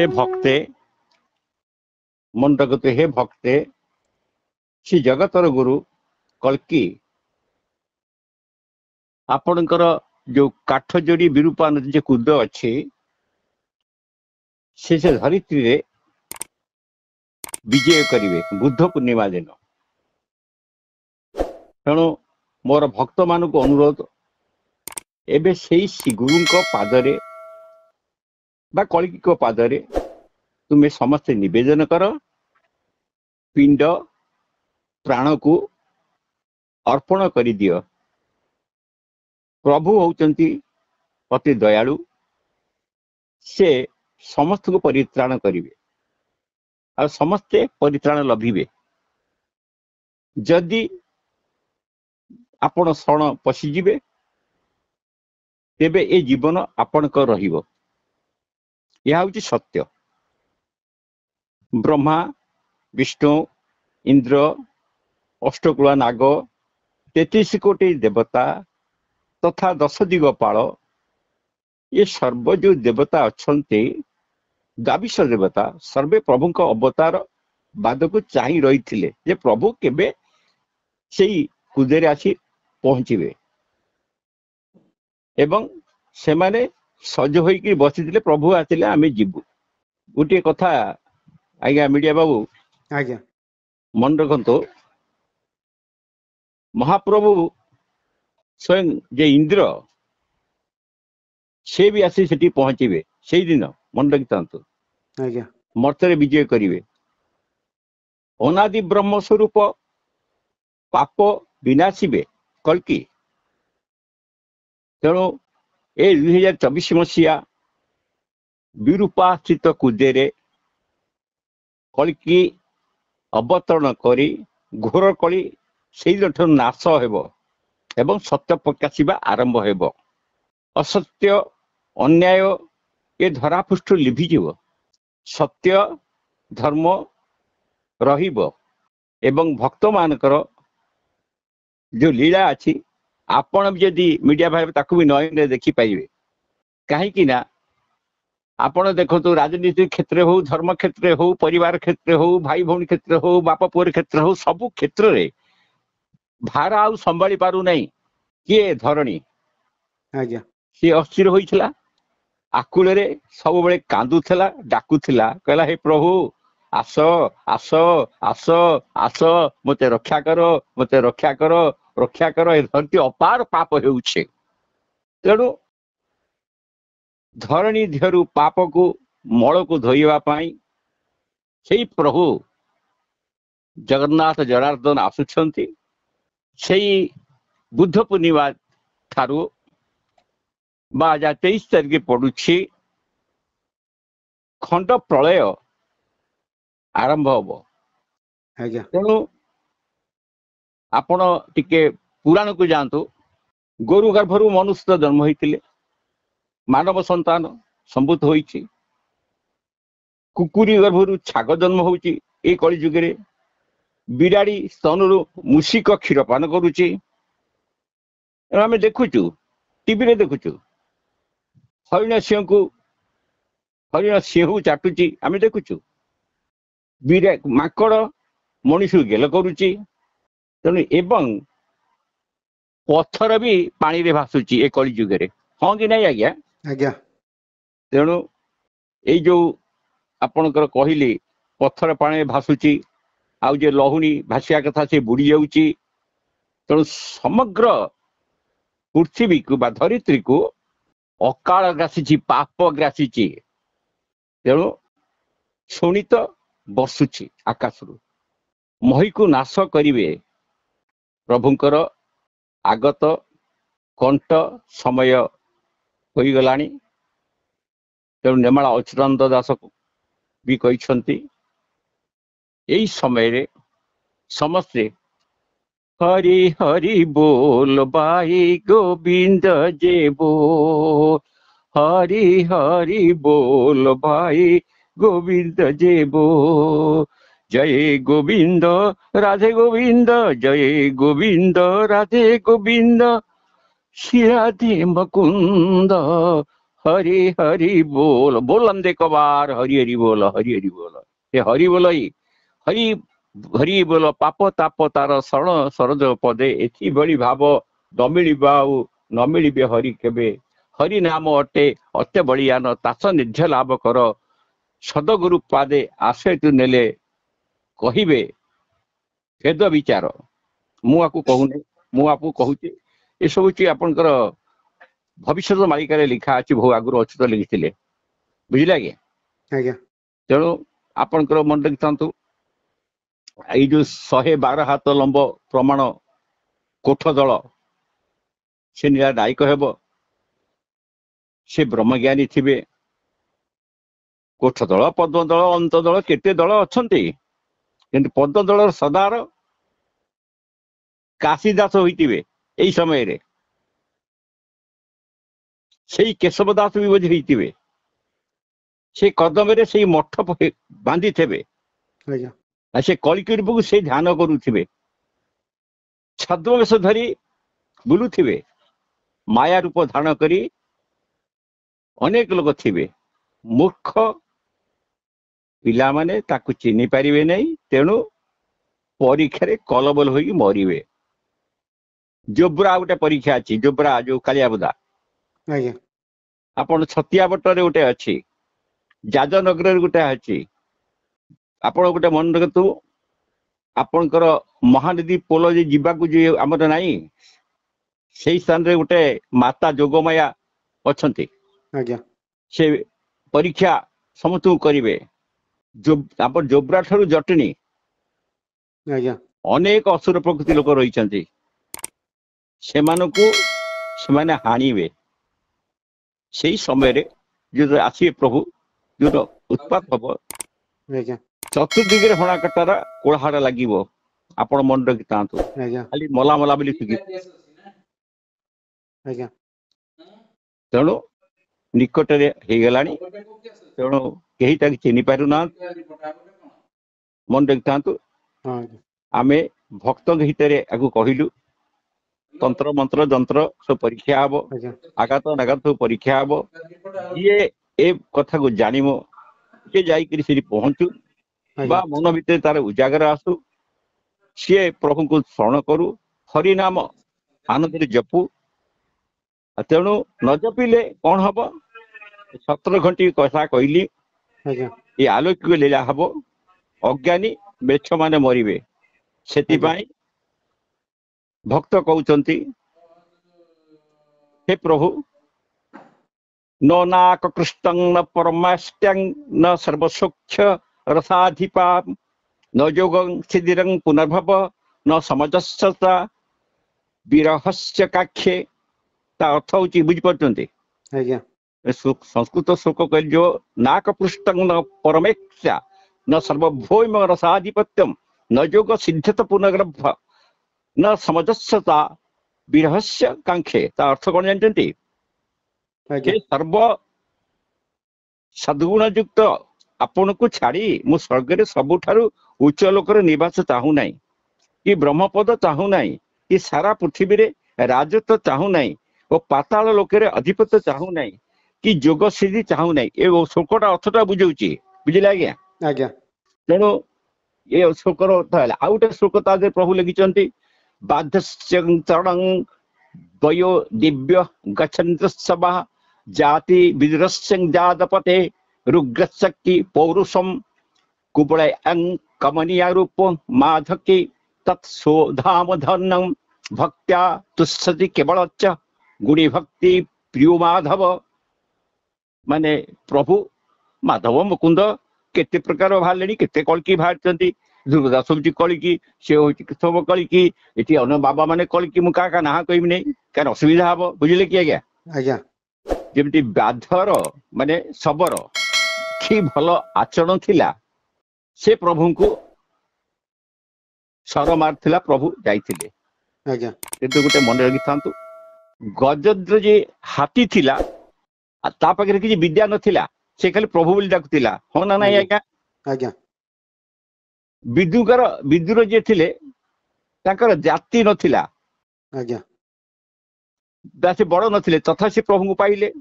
हे भक्ते मन रखते हे भक्ते श्री जगतर गुरु कल्कि आपणकर जो काठ जोड़ी विरूपा नदी जो कूद अच्छी से धरित्री रे विजय करिवे बुद्ध पूर्णिमा दिन। तेणु मोर भक्त मान को अनुरोध एबे से गुरु पादरे बा कल्कि को पादरे तुम्हें समस्ते निवेदन कर पिंड प्राण को अर्पण कर दियो। प्रभु होचंती अति दयालु से समस्त को परित्राण करिवे और समस्ते परित्राण लभिवे जदि आपण शरण पशिजिबे तेबे ए जीवन आपण को रहिबो। यह हूँ सत्य। ब्रह्मा विष्णु इंद्र अष्टकुला नाग 33 कोटी देवता तथा 10 दिगपाल ये सर्व जो देवता अच्छे द्वाविश देवता सर्वे प्रभु का अवतार बाद को चाहि रही थिले जे प्रभु केबे से कुदेरे आसी पहुंचीबे एवं से माने सज होइकी बसिथिले प्रभु आसिले आमे जीवु। गोटे कथा आज्ञा मीडिया बाबू आज्ञा मन रखंतो महाप्रभु स्वयं जे इंद्र से भी आसी सेठी पहुंचीबे से दिन मन रखिथांतु आज्ञा मर्त्य विजय करिवे। अनादि ब्रह्म स्वरूप पाप विनाशिबे कल्कि। तेणु ए 2024 मसीहा विरूपा स्थित कुदेरे कल्कि अवतरण करी घोर कली से नाश हेब एवं सत्य प्रकाशिबा आरंभ हेब। असत्य अन्याय ये धरापृष्ठ लिभिजिव सत्य धर्म रहिब एवं भक्त मानकर जो लीला अच्छी आपण भी जदि मीडिया भाई ताकू भी नयन देखी पाइबे। कहीं ना आपण देखो राजनीति क्षेत्र हो धर्म क्षेत्र हो परिवार क्षेत्र हो भाई भौणी क्षेत्र हो बाप पुअर क्षेत्र हो सबु क्षेत्र रे भार आउ संभाली पारु नहीं किए धरणी आज्ञा सी अस्थिर होइछला आकुल रे सब बेले कांदुथला डाकुथला कहला हे प्रभु आस आस आस आस मते रक्षा करो मते रक्षा करो रक्षा करो। धरती अपार पाप हेउछे तेणु धरणी देहरु पाप को मल को धोइबा पाई सेई प्रभु जगन्नाथ जनार्दन आसुछंती। सेई बुद्ध पूर्णिमा ठारू 2023 तारिख पड़ुछि खंड प्रलय आरंभ हम। आज्ञा तेणु आपण टिके पुराण को जानतु। गोरु गर्भरु मनुष्य जन्म होइतिले मानव संतान संभूत होइछि। कुकुरी गर्भरु छाग जन्म होउछि ए कली जुगे। बिराड़ी स्तनरु मूषिक क्षीर पान करुछि। आमे देखुछु टीवी रे देखुछु हरिण सिंह को हरिण सिंह चाटुची आमे देखुछु। माकड़ मनुष्य गेल करुची। तेणु एवं पत्थर भी पानी रे भासुची ए कली जुगे। हाँ कि नहीं आज्ञा आज्ञा तेणु ये जो आपणकर कहली पत्थर पानी रे भासुची आउ जे लहुणी भासिया कथा से बुड़ी जाउची। तेणु समग्र पृथ्वी को बा धरित्री को अकाल ग्रासी पाप ग्रासी। तेणु शोणित बसुची आकाशरू मही को नाश करिवे प्रभुंकर आगत कंठ समय हो गलानी। तेणु नेमाला अच्युतानंद दास भी कहते यही समय रे समस्ते हरि हरि बोल भाई गोविंद जे बोल हरि हरि बोल भाई गोविंद जे बोल। जय गोविंद राधे गोविंद जय गोविंद राधे गोविंद श्री राधे मुकुंद हरि हरि बोल बोल हम देखो बार हरि हरि बोल हरि हरि बोल ये हरि बोल ही हरि हरि बोल पाप ताप तार शरण सरज पदे एथि बड़ी भाव न मिलिबा ଆଉ ନ ମିଳିବେ ହରି କେବେ ହରି ନାମ ଅଟେ ଅତେ ବଳିୟାନ ତାସ ନିର୍ଝ ଲାଭ କର ସଦଗୁରୁ ପାଦେ ଆଶ୍ରୟ ତୁ ନେଲେ କହିବେ ଭେଦ ବିଚାର ମୁଁ ଆକୁ କହୁନି ମୁଁ ଆପଣଙ୍କୁ କହୁଛି ଏସବୁ ହଉଛି ଆପଣଙ୍କର ଭବିଷ୍ୟତ ମାଳିକାରେ ଲେଖା ଅଛି ବହୁ ଆଗରୁ ଅଚ୍ୟୁତ ଲେଖିଥିଲେ ବୁଝିଲେ ଆଜ୍ଞା ଆଜ୍ଞା ତେଣୁ ଆପଣଙ୍କର ମନେ ରଖିଥାନ୍ତୁ ଏଇ ଯୋଉ 112 ହାତ ଲମ୍ବ ପ୍ରମାଣ କୋଠ ଦଳ ସେ ନିରା ନାୟକ ହେବ ସେ ବ୍ରହ୍ମଜ୍ଞାନୀ ଥିବେ କୋଠ ଦଳ ପଦ୍ମ ଦଳ ଅନ୍ତ ଦଳ କେତେ ଦଳ ଅଛନ୍ତି କିନ୍ତୁ ପଦ୍ମ ଦଳର ସଦାର କାଶୀଦାସ ହୋଇଥିବେ ଏଇ ସମୟରେ ସେଇ କେଶବ ଦାସ ବି ବୋଧେ ହେଇଥିବେ ସେ କଦମରେ ସେଇ ମଠ ବାନ୍ଧିଥିବେ ଆଜ୍ଞା ଆଉ ସେ କଳିକି ରୂପକୁ ସେ ଧ୍ୟାନ କରୁଥିବେ ଛଦ୍ମବେଶ ଧରି ବୁଲୁଥିବେ ମାୟା ରୂପ ଧାରଣ କରି ଅନେକ ଲୋକ ଥିବେ ମୂର୍ଖ ପିଲାମାନେ ତାକୁ ଚିହ୍ନି ପାରିବେ ନାହିଁ ତେଣୁ ପରୀକ୍ଷାରେ କଲବଲ ହୋଇକି ମରିବେ ଜୋବ୍ରା ଗୋଟେ ପରୀକ୍ଷା ଅଛି ଜୋବ୍ରା ଯୋଉ କାଳିଆବୁଦା ଆଜ୍ଞା ଆପଣ ଛତିଆ ବଟରେ ଗୋଟେ ଅଛି ଯାଜନଗରରେ ଗୋଟେ ଅଛି ଆପଣ ଗୋଟେ ମନେ ରଖନ୍ତୁ ଆପଣଙ୍କର ମହାନଦୀ ପୋଲ ଯେ ଯିବାକୁ ଯେ ଆମର ନାହିଁ ସେଇ ସ୍ଥାନରେ ଗୋଟେ ମାତା ଯୋଗମାୟା ଅଛନ୍ତି ଆଜ୍ଞା ସେ ପରୀକ୍ଷା ସମସ୍ତଙ୍କୁ କରିବେ ଆପଣ ଜୋବ୍ରା ଠାରୁ ଜଟଣୀ ଆଜ୍ଞା ଅନେକ ଅସୁର ପ୍ରକୃତି ଲୋକ ରହିଛନ୍ତି ସେମାନଙ୍କୁ ସେମାନେ ହାଣିବେ ସେଇ ସମୟରେ ଯୋଉ ଆସିବେ ପ୍ରଭୁ ଯୋଉଟା ଉତ୍ପାତ ହବ ଆଜ୍ଞା ଚତୁର୍ଦିଗରେ ହଣାକଟାର କୋଳାହଳ ଲାଗିବ ଆପଣ ମନେ ରଖିଥାନ୍ତୁ ଆଜ୍ଞା ଖାଲି ମଲା ମଲା ବୋଲି ଶୁଖିବ ଆଜ୍ଞା ତେଣୁ ନିକଟରେ ହେଇଗଲାଣି ତେଣୁ କେହି ତାକୁ ଚିହ୍ନି ପାରୁନାହାନ୍ତି ମନେ ରଖିଥାନ୍ତୁ ହଁ ଆଜ୍ଞା ଆମେ ଭକ୍ତଙ୍କ ହିତରେ ଆକୁ କହିଲୁ ତନ୍ତ୍ର ମନ୍ତ୍ର ଯନ୍ତ୍ର ସବୁ ପରୀକ୍ଷା ହବ ଆଜ୍ଞା ଆଘାତ ନାଘାତ ସବୁ ପରୀକ୍ଷା ହବ ଯିଏ ଏ କଥାକୁ ଜାଣିବ ସିଏ ଯାଇକରି ସେଠି ପହଞ୍ଚୁ ବା ଆଜ୍ଞା ମନ ଭିତରେ ତାର ଉଜାଗର ଆସୁ ସିଏ ପ୍ରଭୁଙ୍କୁ ଶରଣ କରୁ ହରିନାମ ଆନନ୍ଦରେ ଜପୁ ତେଣୁ ନ ଜପିଲେ କଣ ହବ 17 ଘଣ୍ଟି କଥା କହିଲି ଆଜ୍ଞା ଏ ଆଲୋକ୍ୟ ଲୀଳା ହବ ଅଜ୍ଞାନୀ ବେଛ ମାନେ ମରିବେ ସେଥିପାଇଁ ଭକ୍ତ କହୁଛନ୍ତି ହେ ପ୍ରଭୁ ନ ନାକ କୃଷ୍ଣଂ ନ ପରମାଷ୍ଟ୍ୟଂ ନ ସର୍ବସୌକ୍ଷ ରସାଧିପା ନ ଯୋଗଂ ସିଦ୍ଧିରଂ ପୁନର୍ଭବ ନ ସମଜସ୍ୟତା ବିରହସ୍ୟ କାକ୍ଷେ ତା ଅର୍ଥ ହଉଛି ବୁଝିପାରୁଛନ୍ତି ଆଜ୍ଞା ସଂସ୍କୃତ ଶ୍ଲୋକ କହିଲେ ଯୋ ନାକ ପୃଷ୍ଠଂ ନ ପରମେକ୍ଷା न सर्वभौम रसाधिपत्यम न योग सिद्धत पुनर्गर्भ न समजस्यता विरहस्य कांक्षे ता अर्थ कौन जानते ଆଜ୍ଞା सर्व सद्गुण युक्त आपण को छाड़ी मु स्वर्ग सबुठारु उच्च लोकर निवास चाहू ना कि ब्रह्मपद चाहू ना कि सारा पृथ्वी रे राजत्व चाहू ना और पाताल लोकर अधिपत्य चाहू ना कि जोग सिद्धि चाहू ना ये श्लोकटा अर्थटा बुझाऊँ बुझे आज्ञा ଆଜ୍ଞା तेणु ये श्लोकर अर्थ है आउ गोटे श्लोक ता प्रभु लिखिं बाध्यं द्वयो दिव्य गच्छन्त्रसभा जाति विदुरस्यं जातपते रुग्रशक्ति पौरुषम कुबलयं कमनीय रूप माधकी तत्सोधाम धन्यं भक्त्या तुष्यति केवल गुणी भक्ति प्रिय माधव माने प्रभु माधव मुकुंद केते प्रकार बाहर केते कलकी बाहर दुर्गदास हूँ कलिकी सी हूँ सब कलिकी ये अन्य बाबा मैंने कलिकी मुझे क्या ना कहबी नहीं क्या असुविधा हम बुझे कि आज्ञा ଆଜ୍ଞା जमी बाधर माने शबर कि भल आचरण थिला से प्रभु को सर मार्ला प्रभु जाइए ଆଜ୍ଞା किंतु गोटे मन रखि था गजद्र जे हाथी थिला ता पाखे किसी विद्या नथिला से खाली प्रभु बोली डाकुला हाँ ना नहीं आज्ञा ଆଜ୍ଞା विदुर जे थिले तांकर जाति नथिला ଆଜ୍ଞା से बड़ नथिले तथा से प्रभु को पाइले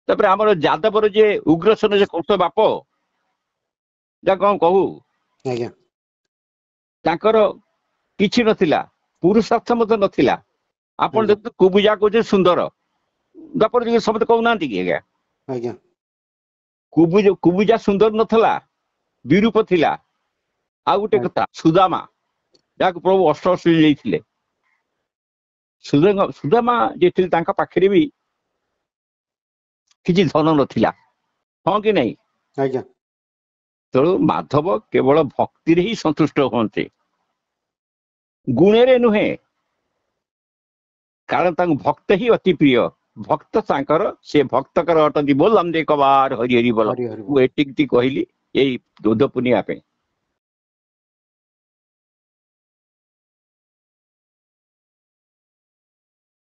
ତାପରେ ଆମର ଯାଦବର ଯେ ଉଗ୍ରସେନ ଯେ କଂସ ବାପ ଯାହା କଣ କହୁ ଆଜ୍ଞା ତାଙ୍କର କିଛି ନଥିଲା, ପୁରୁଷାର୍ଥ ମଧ୍ୟ ନଥିଲା। ଆପଣ ଆଜ୍ଞା ଦେଖନ୍ତୁ କୁବୁଜା କହୁଛନ୍ତି ସୁନ୍ଦର, ଦ୍ୱାପର ଯୁଗରେ ସମସ୍ତେ କହୁନାହାନ୍ତି କି ଆଜ୍ଞା? ଆଜ୍ଞା କୁବୁଜା ସୁନ୍ଦର ନଥିଲା, ବିରୂପ ଥିଲା। ଆଉ ଗୋଟେ କଥା ସୁଦାମା, ଯାହାକୁ ପ୍ରଭୁ ଅଷ୍ଟଅଶୀ ଯାଇଥିଲେ, ସୁଦାମା ଯେ ଥିଲେ ତାଙ୍କ ପାଖରେ ବି କିଛି ଧନ ନଥିଲା, ହଁ କି ନାହିଁ? ଆଜ୍ଞା ତେଣୁ ମାଧବ କେବଳ ଭକ୍ତିରେ ହିଁ ସନ୍ତୁଷ୍ଟ ହୁଅନ୍ତି, ଗୁଣରେ ନୁହେଁ। କାରଣ ତାଙ୍କୁ ଭକ୍ତ ହିଁ ଅତି ପ୍ରିୟ। ଭକ୍ତ ତାଙ୍କର, ସେ ଭକ୍ତଙ୍କର ଅଟନ୍ତି ବୋଲ ଆମଦେ କବାର ହରି ହରି ବୋଲ। ହରି ହରି ମୁଁ ଏତିକି କହିଲି ଏଇ ଦୋଦ ପୂର୍ଣ୍ଣିମା ପାଇଁ।